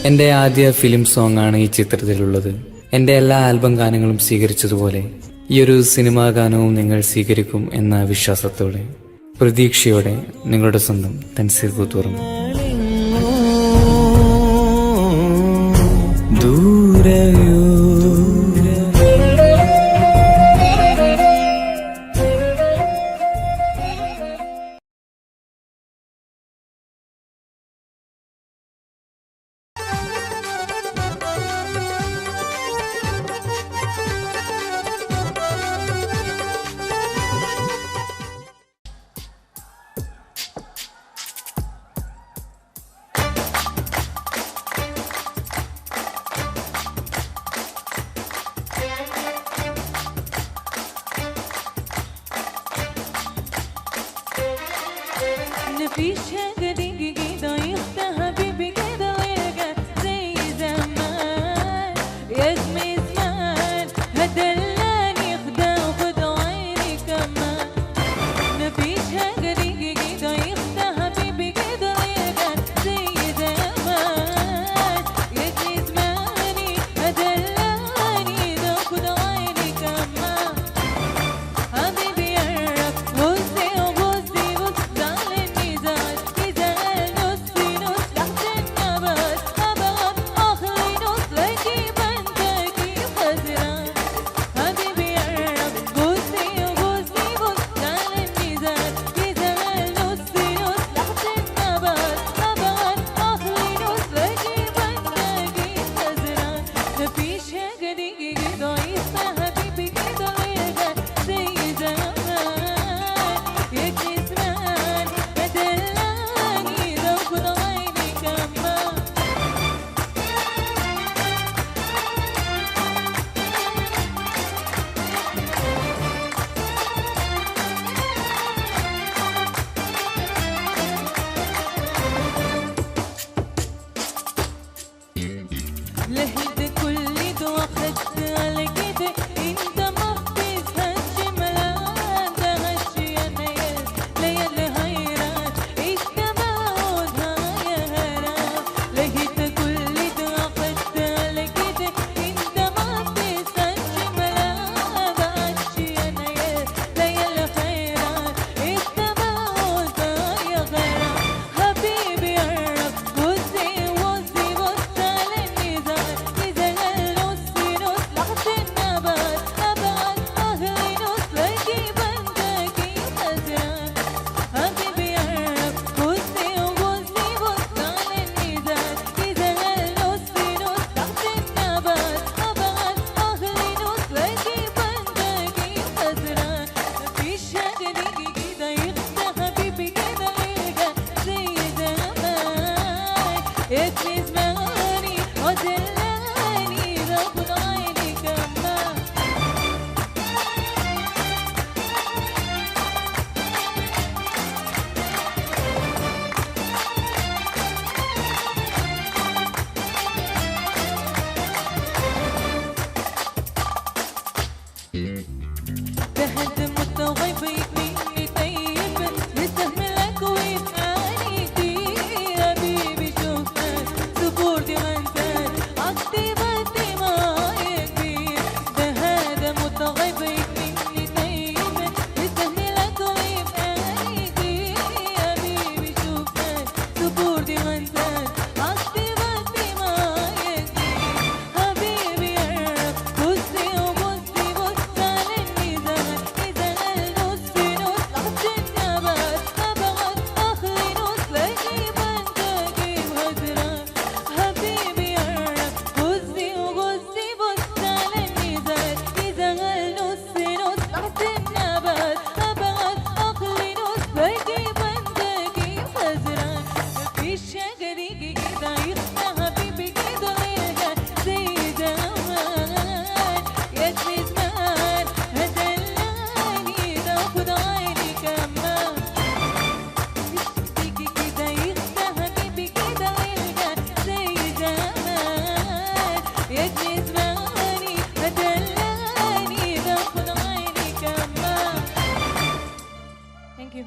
എൻ്റെ ആദ്യ ഫിലിം സോങ് ആണ് ഈ ചിത്രത്തിലുള്ളത്. എൻ്റെ എല്ലാ ആൽബം ഗാനങ്ങളും സ്വീകരിച്ചതുപോലെ ഈ ഒരു സിനിമാ ഗാനവും നിങ്ങൾ സ്വീകരിക്കും എന്ന വിശ്വാസത്തോടെ പ്രതീക്ഷയോടെ നിങ്ങളുടെ സ്വന്തം തൻസീർ കൂത്തുറന്നു. ദൂരയോ لهيت كل دوا خدت على كده انت ما بتزهقش ملان ده هالشي انا ليالي هيران التباعدها يا هران لهيت كل دوا خدت على كده انت ما بتزهقش ملان ده هالشي انا ليالي هيران التباعدها يا غرام حبيبي يا رب وزي وزي بص على النزار نزل النص نص لحظة النبات أبعد أهلي نص لكي بندكي خزران حبيبي يا رب وزي وزي بص على النزار نزل النص نص لحظة النبات أبعد أهلي نص لكي بندكي خزران مفيش حاجة تيجي كده يخدع حبيبي كده يلقى زي زمان يكفي زماني ودلاني ربط عيني كمان تحت مستوعب مني طيب مستحملك ويفاني كتير حبيبي شوفك صبورتي غنتان عقدي بدي معايا كبير ده هذا مستوعب مني طيب مستحملك ويفاني كتير حبيبي شوفك صبورتي غنتان عقدي بدي معايا كبير حبيبي يا رب بصي وبصي بص على النزار نزل النص نص لحظة النبات أبعد أخلي نص لكي بندكي بهزران حبيبي يا رب بصي وبصي بص على النزار نزل النص نص لحظة النبات أبعد أخلي نص لكي بندكي بهزران مفيش حاجة تيجي كده يخدع حبيبي كده يلقى زي زمان يكفي زمان هدلاني تاخد عيني كمان تيجي كده يخدع حبيبي كده يلقى زي زمان يكفي زماني هدلاني تاخد عيني كمان Thank you.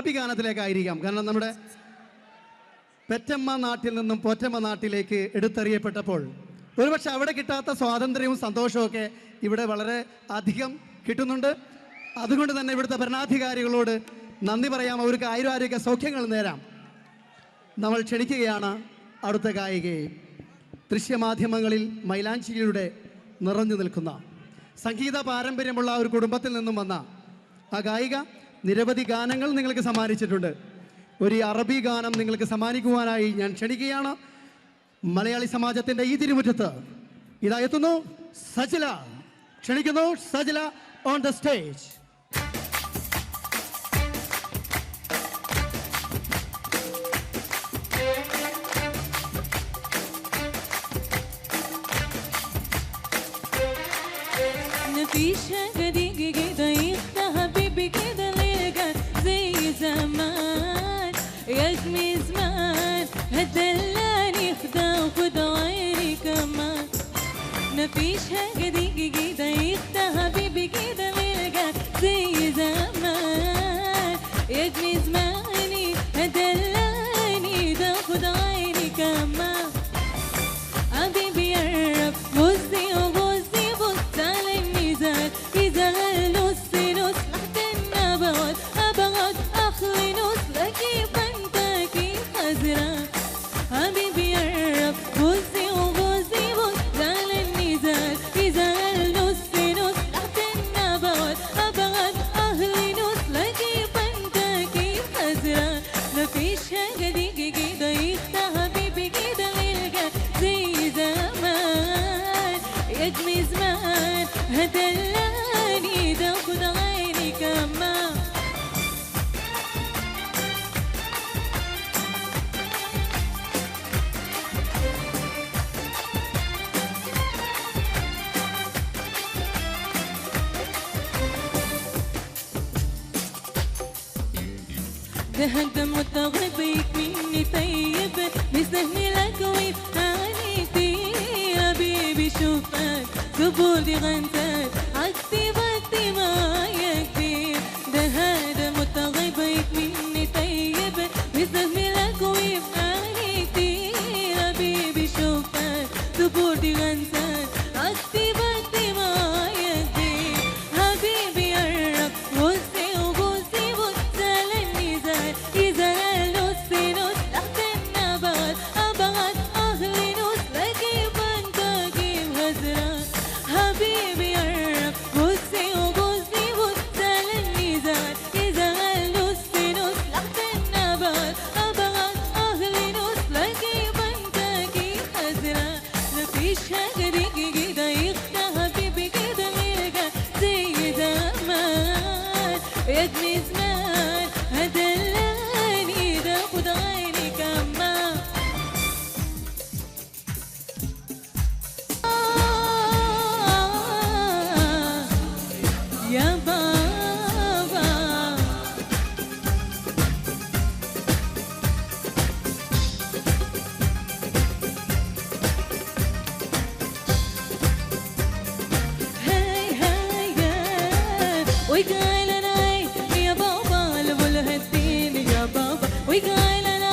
അറബി ഗാനത്തിലേക്കായിരിക്കാം. കാരണം നമ്മുടെ പെറ്റമ്മ നാട്ടിൽ നിന്നും പോറ്റമ്മ നാട്ടിലേക്ക് എടുത്തെറിയപ്പെട്ടപ്പോൾ ഒരുപക്ഷെ അവിടെ കിട്ടാത്ത സ്വാതന്ത്ര്യവും സന്തോഷവും ഇവിടെ വളരെ അധികം കിട്ടുന്നുണ്ട്. അതുകൊണ്ട് തന്നെ ഇവിടുത്തെ ഭരണാധികാരികളോട് നന്ദി പറയാം. അവർക്ക് ആയുരാരോഗ്യ സൗഖ്യങ്ങൾ നേരാം. നമ്മൾ ക്ഷണിക്കുകയാണ് അടുത്ത ഗായികയെ. ദൃശ്യമാധ്യമങ്ങളിൽ മൈലാഞ്ചിയിലൂടെ നിറഞ്ഞു നിൽക്കുന്ന സംഗീത പാരമ്പര്യമുള്ള ഒരു കുടുംബത്തിൽ നിന്നും വന്ന ആ ഗായിക നിരവധി ഗാനങ്ങൾ നിങ്ങൾക്ക് സമ്മാനിച്ചിട്ടുണ്ട്. ഒരു അറബി ഗാനം നിങ്ങൾക്ക് സമ്മാനിക്കുവാനായി ഞാൻ ക്ഷണിക്കുകയാണ്. മലയാളി സമാജത്തിൻ്റെ ഈ തിരുമുറ്റത്ത് ഇതാ എത്തുന്നു സജില. ക്ഷണിക്കുന്നു Sajila on the stage. مفيش جديد كده يخدع حبيبي كده ليلقى زي زمان يا جمي زمان هدلاني خدع وخدع عيني كمان مفيش جديد كده يخدع حبيبي كده ليلقى زي زمان يا جمي زماني هدلاني ده خدع عيني كمان حبيبي يا رب بصي وبصي بص على الميزان إذا هالنص نص تحت النبوات أبغض أخلي نص أجيب أنت أكيد خزران حبيبي يا رب بصي وبصي بص على الميزان إذا هالنص نص تحت النبوات أبغض أخلي نص أجيب أنت أكيد خزران مفيش حاجة دي كده يخدع حبيبي كده ليلقى زي زمان يجمي زمان هدلاني تاخد عيني كمان ده هدم وتغبيك مني طيب مستهملك ويفهانيتي يا بيبي شوفك قبولي غنتك عكسي بدي ما يكفي ده هذا متغبيك مني طيب مستهملك ويفهانيتي يا بيبي شوفك قبولي غنتك عكسي بدي ما يكفي حبيبي يا رب بصي وبصي بص على الميزان إذا النص نص تحت النبات أبغض أهلي نص أجيب أنت أجيب هزران حبيبي يا رب بصي وبصي بص على الميزان إذا النص نص تحت النبات أبغض أهلي نص أجيب أنت أجيب هزران مفيش حاجة دي كده يخدع حبيبي كده ليلقى زي زمان يا جمي زمان هدلاني تاخد عيني كمان يا بابا هاي هاي وقال انا يا بابا البل هديني يا بابا وقال انا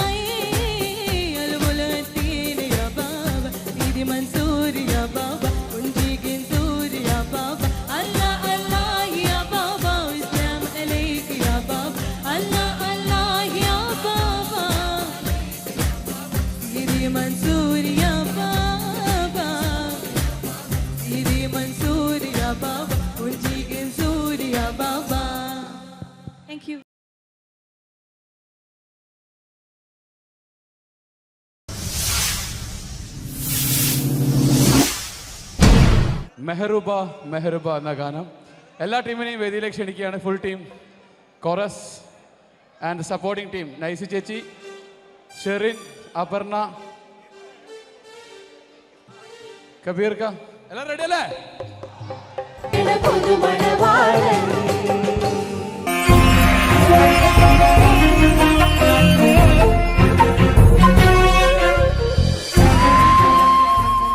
البل هديني يا بابا ايدي منصور يا بابا ونجيك نزور يا بابا الله الله يا بابا والسلام عليك يا بابا الله الله يا بابا ايدي منصور يا بابا ايدي منصور يا بابا ونجيك نزور يا بابا. Thank you. മെഹറുബ മെഹറുബ എന്ന ഗാനം എല്ലാ ടീമിനെയും വേദിയിലേക്ക് ക്ഷണിക്കുകയാണ്. Full team, chorus and supporting team Nicy ചേച്ചി, ഷെറിൻ, അപർണ, കബീർക്ക, എല്ലാം റെഡി അല്ലേ?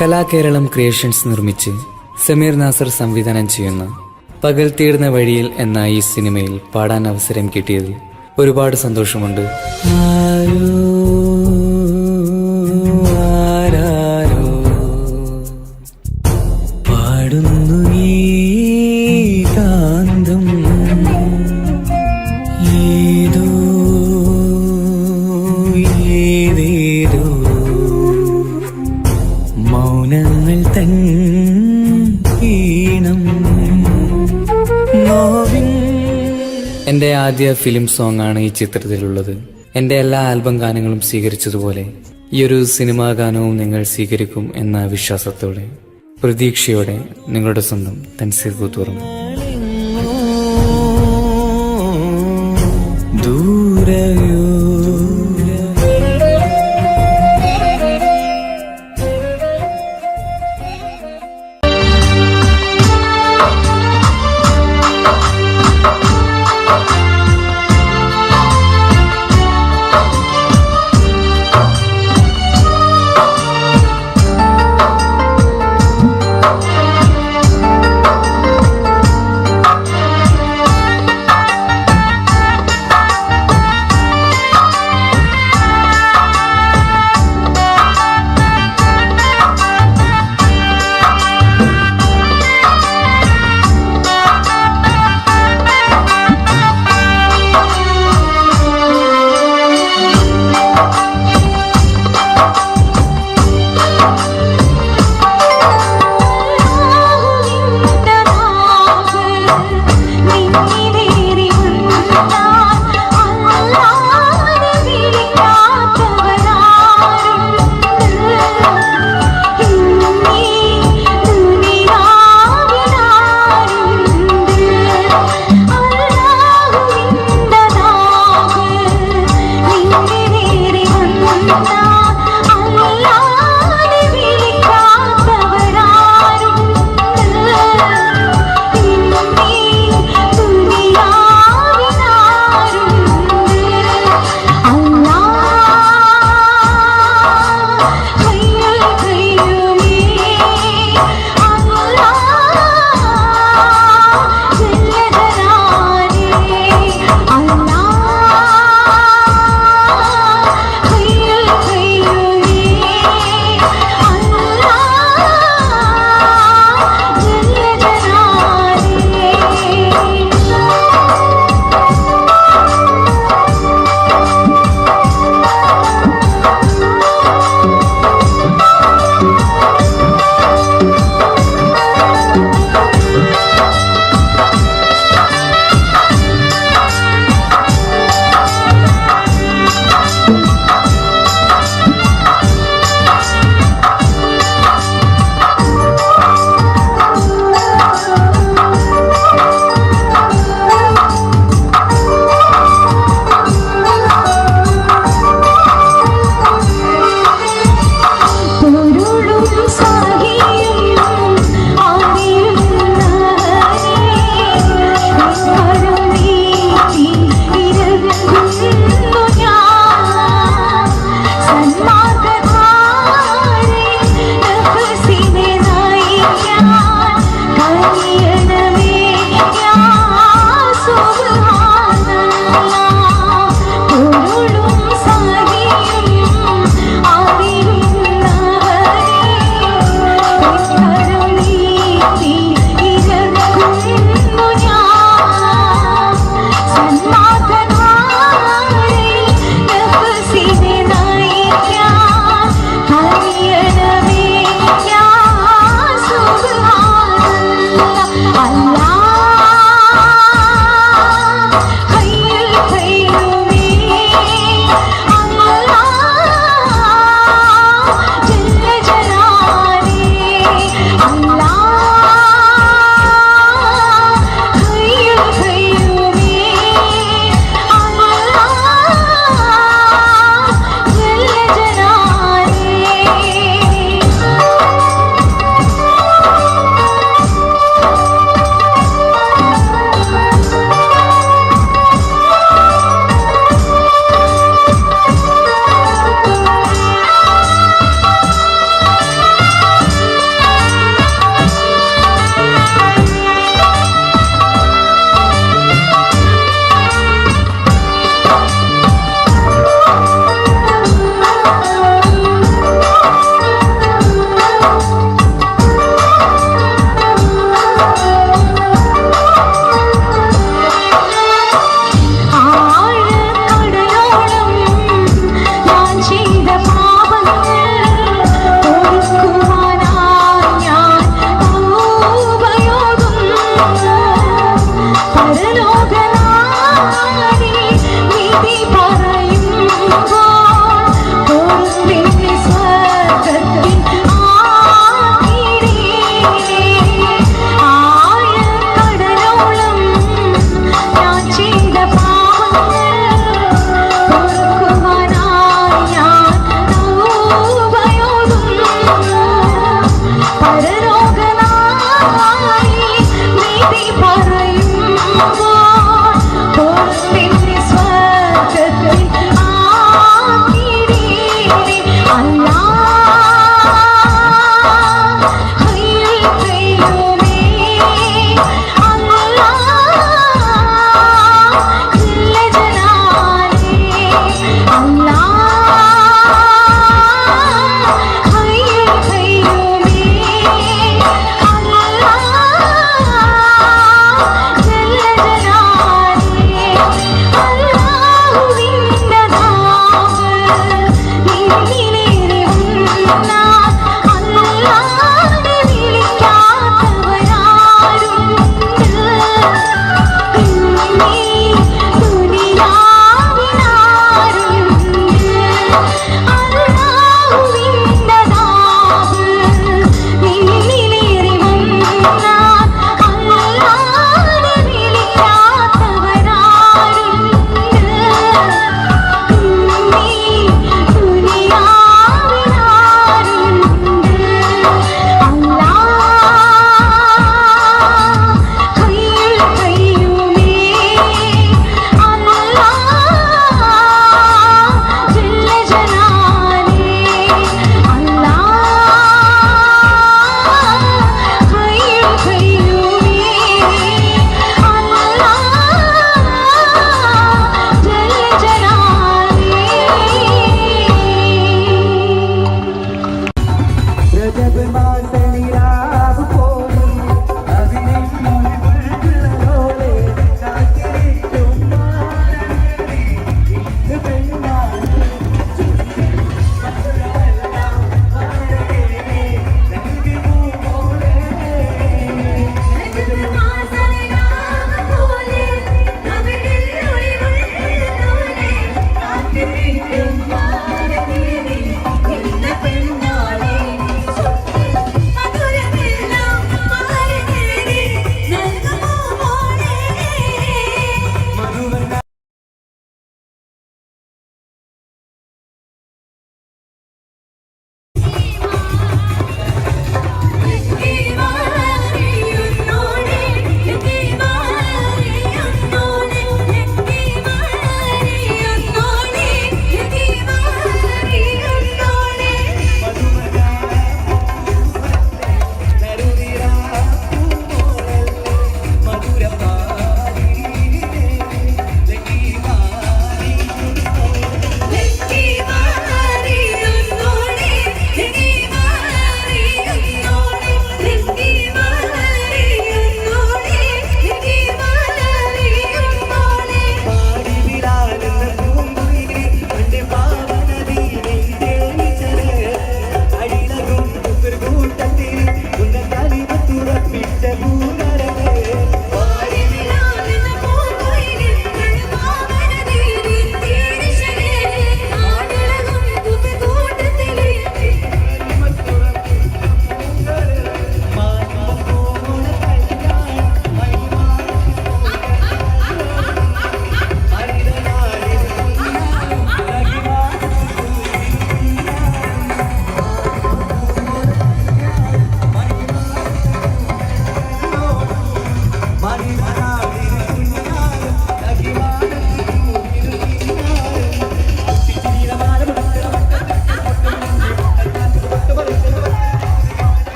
കലാകേരളം ക്രിയേഷൻസ് നിർമ്മിച്ച് സമീർ നാസർ സംവിധാനം ചെയ്യുന്ന പകൽ തീർന്ന വഴിയിൽ എന്ന ഈ സിനിമയിൽ പാടാൻ അവസരം കിട്ടിയതിൽ ഒരുപാട് സന്തോഷമുണ്ട്. ആരോ ആരാരോ പാടുന്നു ഈ കാന്തം, ഏതോ ഏതേതോ മൗനങ്ങൾ തൻ ഈണം. എൻ്റെ ആദ്യ ഫിലിം സോങ് ആണ് ഈ ചിത്രത്തിലുള്ളത്. എൻ്റെ എല്ലാ ആൽബം ഗാനങ്ങളും സ്വീകരിച്ചതുപോലെ ഈ ഒരു സിനിമാ ഗാനവും നിങ്ങൾ സ്വീകരിക്കും എന്ന വിശ്വാസത്തോടെ, പ്രതീക്ഷയോടെ നിങ്ങളുടെ സ്വന്തം തൻസീർ കൂത്തുപറമ്പ്. ദൂരയോ